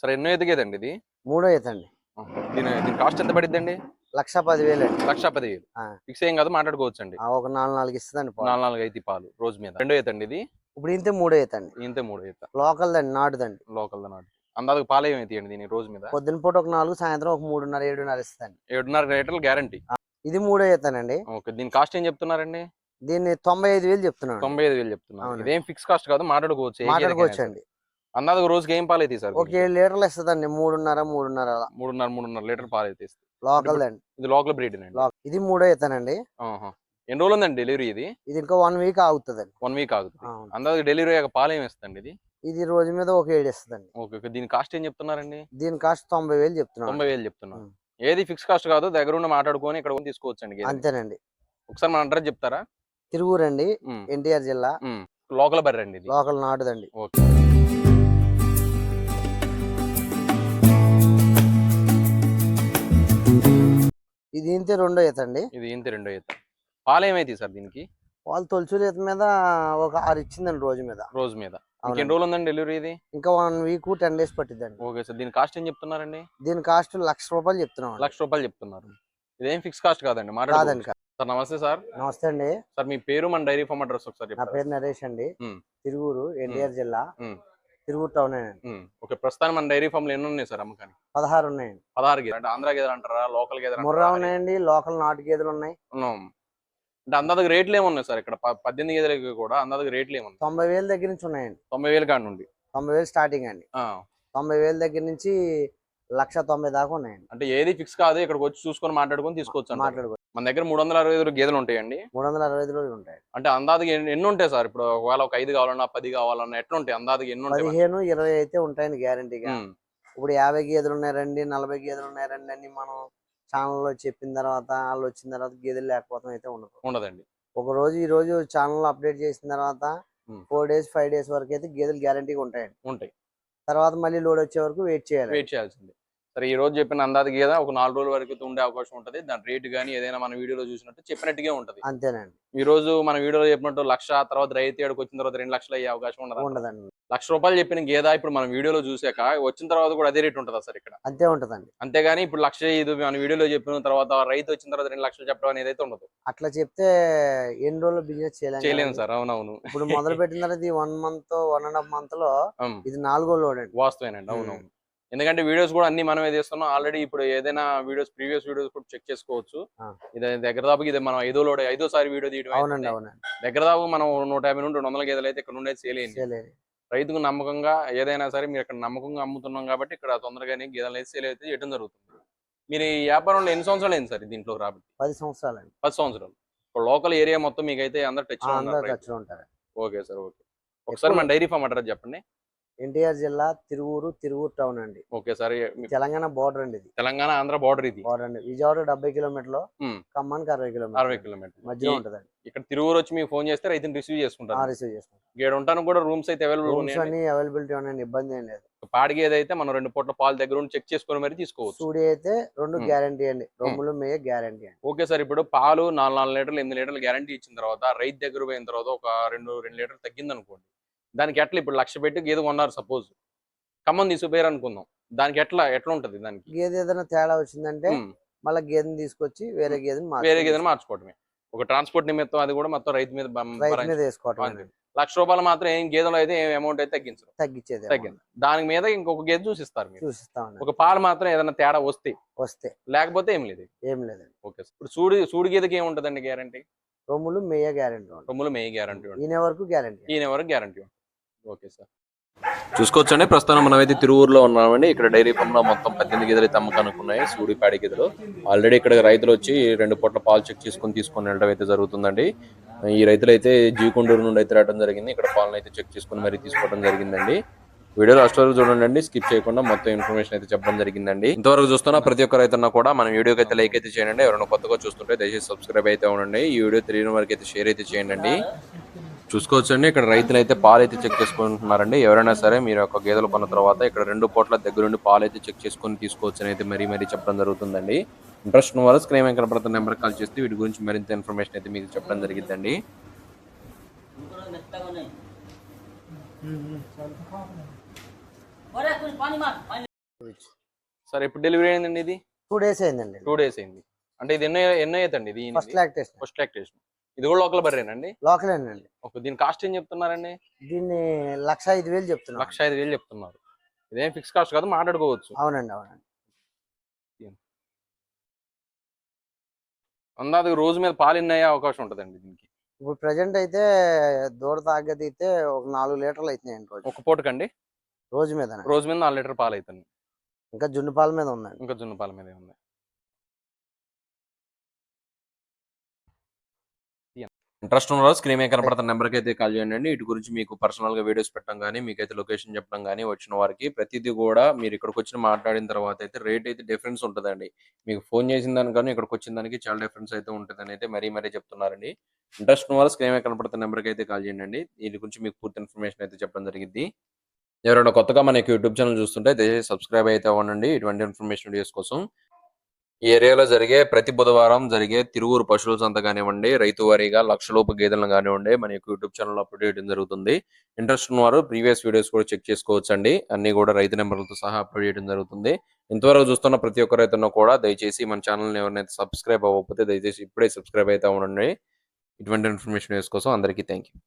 సరే ఎన్నో ఈత గేదండి ఇది? మూడో ఈత అండి. దీని కాస్ట్ ఎంత పడిద్దండి? 1,10,000 అండి. 1,10,000 ఫిక్స్ ఏం కాదు, మాట్లాడుకోవచ్చండి. ఒక 4 ఇస్తుందండి. 4 అయితే పాలు రోజు మీద. రెండో ఈత అండి ఇది? ఇప్పుడు ఇంతే మూడో ఈత అండి. ఇంతే మూడో ఈత. లోకల్ దండి, నాటుదండి. లోకల్ నాటు. అందాజకు పాలు ఏమైతాయండి దీని రోజు మీద? పొద్దున పూట ఒక 4, సాయంత్రం ఒక 3:30, 7:30 ఇస్తుందండి. 7.5 లీటర్లు గ్యారంటీ. ఇది మూడో ఈతనండి. ఓకే, దీని కాస్ట్ ఏం చెప్తున్నారండి? దీన్ని 95,000 చెప్తున్నాను. 95,000 చెప్తున్నారు. ఇదేం ఫిక్స్ కాస్ట్ కాదు, మాట్లాడుకోవచ్చు అండి. అందాజకు రోజుకి ఏం పాలు అయితే సార్? ఒక 7 లీటర్లు ఇస్తుందండి. 3.5 లీటర్ పాలు అయితే లోకల్ దండి. ఇది లోకల్ బ్రీడ్ అండి. ఇది మూడో ఈతనండి. ఎన్ని రోజులు ఉందండి డెలివరీ ఇది? ఇది ఇంకా 1 వీక్ ఆగుతుందండి. 1 వీక్ ఆగుతుంది. అందాజు డెలివరీ అయ్యాక పాలు ఏమి ఇస్తుంది ఇది? ఇది రోజు మీద ఒక 7 ఇస్తుందండి. ఓకే, దీని కాస్ట్ ఏం చెప్తున్నారండి? దీని కాస్ట్ 90,000 చెప్తున్నాను. 90,000 చెప్తున్నారు. ఏది ఫిక్స్ కాస్ట్ కాదు, దగ్గర ఉన్న మాట్లాడుకొని ఇక్కడ తీసుకోవచ్చు అండి. అంతేనండి. ఒకసారి మన అడ్రస్ చెప్తారా? తిరువూరు అండి, ఎన్టీఆర్ జిల్లా. లోకల్ బర్రె అండి, లోకల్ నాటుదండి. ఓకే. ఇది ఇంతే రెండో ఈత అండి. ఇది ఇంతే రెండో ఈత. పాలు ఏమైతే సార్ దీనికి? పాలు తొలుచూరు ఈత మీద ఒక 6 ఇచ్చిందండి రోజు మీద. ఎన్ని రోజులు ఉందండి డెలివరీ ఇది? ఇంకా 1 వీక్ 10 డేస్ పట్టిద్దండి. ఓకే సార్, దీని కాస్ట్ ఏం చెప్తున్నారండి? దీని కాస్ట్ ₹1,00,000 చెప్తున్నాం. ₹1,00,000 చెప్తున్నారు. ఇదేం ఫిక్స్ కాస్ట్ కాదండి, కాదండి. సార్ నమస్తే సార్. నమస్తే అండి సార్, మీ పేరు మన డైరీ ఫార్మ్ అడ్రస్ ఒకసారి? నా పేరు నరేష్ అండి. తిరువూరు, ఎన్టీఆర్ జిల్లా, తిరువూరు టౌన్ అండి. ఓకే, ప్రస్తుతానికి మన డైరీ ఫామ్ లో ఎన్ని ఉన్నాయి సార్ అమ్మకానికి? 16 ఉన్నాయండి. 16 గేదెలు అంటే ఆంధ్ర గేదెలు అంటారా, లోకల్ గేదెలు? ముర్రా ఉన్నాయండి, లోకల్ నాటు గేదెలు ఉన్నాయి. అంటే అందాజకు రేట్లు ఏమున్నాయి సార్ ఇక్కడ? 18 గేదెలకి కూడా అందాజకు రేట్లు ఏమున్నాయి? 90,000 దగ్గర నుంచి ఉన్నాయండి. 90,000 కాడ నుండి 90,000 స్టార్టింగ్ అండి. 90,000 దగ్గర నుంచి 1,90,000 దాకా ఉన్నాయండి. అంటే ఏది ఫిక్స్ కాదు, ఇక్కడికి వచ్చి చూసుకొని మాట్లాడుకొని తీసుకోవచ్చు. మన దగ్గర 365 గేదెలు ఉంటాయండి. 365 రోజులు ఉంటాయి. అంటే అందాజకి ఎన్ని ఉంటాయి సార్? ఇప్పుడు ఒకవేళ ఒక 5 కావాలన్నా 10 కావాలన్నా ఎట్లా ఉంటాయి? అందాజకి ఎన్ని ఉంటాయి? 15, 20 అయితే ఉంటాయండి గ్యారంటీగా. ఇప్పుడు 50 గేదెలు ఉన్నారండి, 40 గేదెలు ఉన్నారండి అని మనం ఛానల్లో చెప్పిన తర్వాత వాళ్ళు వచ్చిన తర్వాత గేదెలు లేకపోవడం అయితే ఉండదండి. ఈ రోజు ఛానల్ అప్డేట్ చేసిన తర్వాత 4 డేస్ 5 డేస్ వరకు అయితే గేదెలు గ్యారంటీగా ఉంటాయి. తర్వాత మళ్ళీ లోడ్ వచ్చే వరకు వెయిట్ చేయాల్సింది. సరే, ఈ రోజు చెప్పిన అందాజ గేదె ఒక 4 రోజుల వరకు ఉండే అవకాశం ఉంటుంది. దాని రేటు కానీ ఏదైనా మన వీడియోలో చూసినట్టు చెప్పినట్టుగా ఉంటుంది. అంతేనండి. ఈ రోజు మన వీడియోలో చెప్పినట్టు 1,00,000, తర్వాత రైతు ఏడుకు వచ్చిన తర్వాత 2 లక్షలు అయ్యే అవకాశం ఉండదండి. ₹1,00,000 చెప్పిన గేదె ఇప్పుడు మన వీడియోలో చూసాక వచ్చిన తర్వాత కూడా అదే రేట్ ఉంటుందా సార్ ఇక్కడ? అంతే ఉంటదండి. అంతేగాని ఇప్పుడు 1,05,000 మన వీడియోలో చెప్పిన తర్వాత రైతు వచ్చిన తర్వాత 2 లక్షలు చెప్పడం అనేది అయితే ఉండదు. అట్లా చెప్తే ఎన్ని రోజులు బిజినెస్ చేయలేము సార్. అవునవును. ఇప్పుడు మొదలు పెట్టిన తర్వాత 1 మంత్ 1.5 మంత్ లో ఇది 4వ లోడ్ అండి. వాస్తవేనండి. అవునవును. ఎందుకంటే వీడియోస్ కూడా అన్ని మనమే తీస్తున్నాం ఆల్రెడీ. ఇప్పుడు ఏదైనా ప్రీవియస్ వీడియోస్ కూడా చెక్ చేసుకోవచ్చు. ఇది దగ్గర దాపు ఇది మనం 5వ వీడియో తీయడం. దగ్గర దాపు మనం 150 నుండి 200 గేదెలు అయితే ఇక్కడ నుండి సేల్ అయింది. రైతుకు నమ్మకంగా ఏదైనా సరే మీరు ఇక్కడ నమ్మకంగా అమ్ముతున్నాం కాబట్టి ఇక్కడ తొందరగానే గేదెలు అయితే సేల్ అయితే చేయడం జరుగుతుంది. మీరు ఈ వ్యాపారంలో ఎన్ని సంవత్సరాలు అయింది సార్ దీంట్లో రాబట్టి? 10 సంవత్సరాలు. 10 సంవత్సరాలు. లోకల్ ఏరియా మొత్తం మీకు అయితే అందరు టచ్ లో ఉంటారు. Okay sir, okay. ఒకసారి మన డైరీ ఫామ్ అడ్రస్ చెప్పండి. ఎన్టీఆర్ జిల్లా, తిరువూరు టౌన్ అండి. ఓకే సార్, తెలంగాణ బోర్డర్ అండి. ఇది తెలంగాణ ఆంధ్ర బోర్డర్. ఇది అండి. విజయవాడ 70 కిలోమీటర్లు, ఖమ్మానికి 60 కిలోమీటర్లు మధ్యలో ఉంటదండి. ఇక్కడ తిరువూరు వచ్చి మీకు ఫోన్ చేస్తే రైతుని రిసీవ్ చేసుకుంటారు. గేడు ఉంటాను కూడా రూమ్స్ అయితే అవైలబిలిటీ ఉన్నాయండి, ఇబ్బంది ఏం లేదు. పాడికి ఏదైతే మనం 2 పూట్ల పాలు దగ్గర ఉండి చెక్ చేసుకుని మరి తీసుకోవచ్చు. సూడి అయితే 2 గ్యారంటీ అండి, రొమ్ములు మేయ గ్యారంటీ అండి. ఓకే సార్, ఇప్పుడు పాలు 4 లీటర్లు 8 లీటర్లు గ్యారంటీ ఇచ్చిన తర్వాత రైతు దగ్గర పోయిన తర్వాత ఒక 2 లీటర్లు తగ్గింది అనుకోండి, దానికి ఎట్లా? ఇప్పుడు 1,00,000 పెట్టి గేదె కొన్నారు సపోజ్, ఖమ్మం తీసుకుపోయారు అనుకుందాం, దానికి ఎట్లా ఉంటది? దానికి గేదె ఏదైనా తేడా వచ్చిందంటే మళ్ళీ గేదెని తీసుకొచ్చి వేరే గేదెని మార్చుకోవటమే. ఒక ట్రాన్స్పోర్ట్ నిమిత్తం అది కూడా మొత్తం రైతు మీద వేసుకోవటం. ₹1,00,000 మాత్రం ఏం గేదెలు అయితే ఏం అమౌంట్ అయితే తగ్గింది. దాని మీద ఇంకొక గేదె చూసిస్తారు. ఒక పాలు మాత్రం ఏదైనా తేడా వస్తే లేకపోతే ఏం లేదు. ఓకే సార్, ఇప్పుడు సూడి గేదెకి ఏముంటదండి గ్యారంటీ? రొమ్ములు మేయ గ్యారంటీ. ఈయన వరకు గ్యారంటీ. ఓకే సార్, చూసుకోవచ్చండి. ప్రస్తుతం మనమైతే తిరువూరులో ఉన్నామండి. ఇక్కడ డైరీ ఫామ్ లో మొత్తం 18 గేదెలు అయితే అమ్మకానికి ఉన్నాయి, సూడి పాడి గేదెలు. ఆల్రెడీ ఇక్కడ రైతులు వచ్చి 2 పూట్ల పాలు చెక్ తీసుకొని వెళ్ళడం అయితే జరుగుతుందండి. ఈ రైతులు అయితే జీకొండూరు నుండి అయితే రావడం జరిగింది. ఇక్కడ పాలను అయితే చెక్ చేసుకుని మరి తీసుకోవడం జరిగిందండి. వీడియో లాస్ట్ వరకు చూడండి, స్కిప్ చేయకుండా మొత్తం ఇన్ఫర్మేషన్ అయితే చెప్పడం జరిగిందండి. ఇంతవరకు చూస్తున్నా ప్రతి ఒక్క రైతున్నా కూడా మన వీడియోకి అయితే లైక్ అయితే చేయండి. ఎవరైనా కొత్తగా చూస్తుంటే దయచేసి సబ్స్క్రైబ్ అయితే ఉండండి. ఈ వీడియో తెలియని వరకు అయితే షేర్ అయితే చేయండి. చూసుకోవచ్చండి, ఇక్కడ రైతులు అయితే పాలు అయితే చెక్ చేసుకుంటున్నారండి. ఎవరైనా సరే మీరు ఒక గేదెలు కొన్న తర్వాత ఇక్కడ 2 పూట్ల దగ్గరుండి పాలు అయితే చెక్ చేసుకొని తీసుకోవచ్చు అని అయితే మరీ చెప్పడం జరుగుతుందండి. ఇంట్రెస్ట్ ఉన్న వాళ్ళు స్క్రీన్ మీద కనపడుతున్న నెంబర్ కాల్ చేస్తే వీటి గురించి మరింత ఇన్ఫర్మేషన్ అయితే మీకు చెప్పడం జరిగిందండి. సార్ ఎప్పుడు డెలివరీ అయిందండి ఇది? 2 days అయిందండి. 2 days అయింది. అంటే ఇది ఎన్నో అవుతుంది ఇది? First lactation. First lactation. ఇది కూడా లోకల్ బర్రేనండి? లోకలేనండి. ఓకే. దీని కాస్ట్ ఏం చెప్తున్నారండి? దీన్ని 1,05,000 చెప్తున్నాం. 1,05,000 చెప్తున్నారు. ఇదేం ఫిక్స్ కాస్ట్ కాదు, మాట్లాడుకోవచ్చు. అవునండి. అవునండి. అందాక రోజు మీద పాలు ఎన్ని అయ్యే అవకాశం ఉంటుందండి దీనికి? ఇప్పుడు ప్రెజెంట్ అయితే దూడ తాగదైతే ఒక 4 లీటర్లు అవుతున్నాయండి రోజు. ఒక పూటకండి? రోజు మీద 4 లీటర్ పాలు అవుతుంది. ఇంకా జున్ను పాల మీద ఉందండి. ఇంకా జున్ను పాల మీద ఉంది. ఇంట్రెస్ట్ ఉన్న స్క్రీన్ మీద కనపడుతున్న నెంబర్కి అయితే కాల్ చేయండి. ఇటు గురించి మీకు పర్సనల్ గా వీడియోస్ పెట్టడం కానీ, మీకైతే లొకేషన్ చెప్పడం కానీ, వచ్చిన వారికి ప్రతిదీ కూడా మీరు ఇక్కడికి వచ్చి మాట్లాడిన తర్వాత అయితే రేట్ అయితే డిఫరెన్స్ ఉంటుందండి. మీకు ఫోన్ చేసిన దానికన్నా ఇక్కడికి వచ్చిన దానికి చాలా డిఫరెన్స్ అయితే ఉంటుందని అయితే మరీ చెప్తున్నారండి. ఇంట్రెస్ట్ ఉన్న వాళ్ళు స్క్రీన్ మీద కనపడుతున్న నెంబర్కి అయితే కాల్ చేయండి. దీని గురించి మీకు పూర్తి ఇన్ఫర్మేషన్ అయితే చెప్పడం జరిగింది. ఎవరైనా కొత్తగా మనకి యూట్యూబ్ ఛానల్ చూస్తుంటే దయచేసి సబ్స్క్రైబ్ అయితే అవ్వండి ఇటువంటి ఇన్ఫర్మేషన్ వీడియోస్ కోసం. ఈ ఏరియాలో జరిగే ప్రతి బుధవారం జరిగే తిరువూరు పశువుల సంత కానివ్వండి, రైతు వారీగా లక్షలోపు గేదెలను కానివ్వండి, మన యొక్క యూట్యూబ్ ఛానల్లో అప్లోడ్ చేయడం జరుగుతుంది. ఇంట్రెస్ట్ ఉన్నవారు ప్రీవియస్ వీడియోస్ కూడా చెక్ చేసుకోవచ్చండి. అన్ని కూడా రైతు నెంబర్లతో సహా అప్లోడ్ చేయడం జరుగుతుంది. ఇంతవరకు చూస్తున్న ప్రతి ఒక్క రైతున్నా కూడా దయచేసి మన ఛానల్ని ఎవరైతే సబ్స్క్రైబ్ అవ్వకపోతే దయచేసి ఇప్పుడే సబ్స్క్రైబ్ అయితే అవ్వండి. ఇటువంటి ఇన్ఫర్మేషన్ వీడియోస్ కోసం అందరికీ థ్యాంక్ యూ.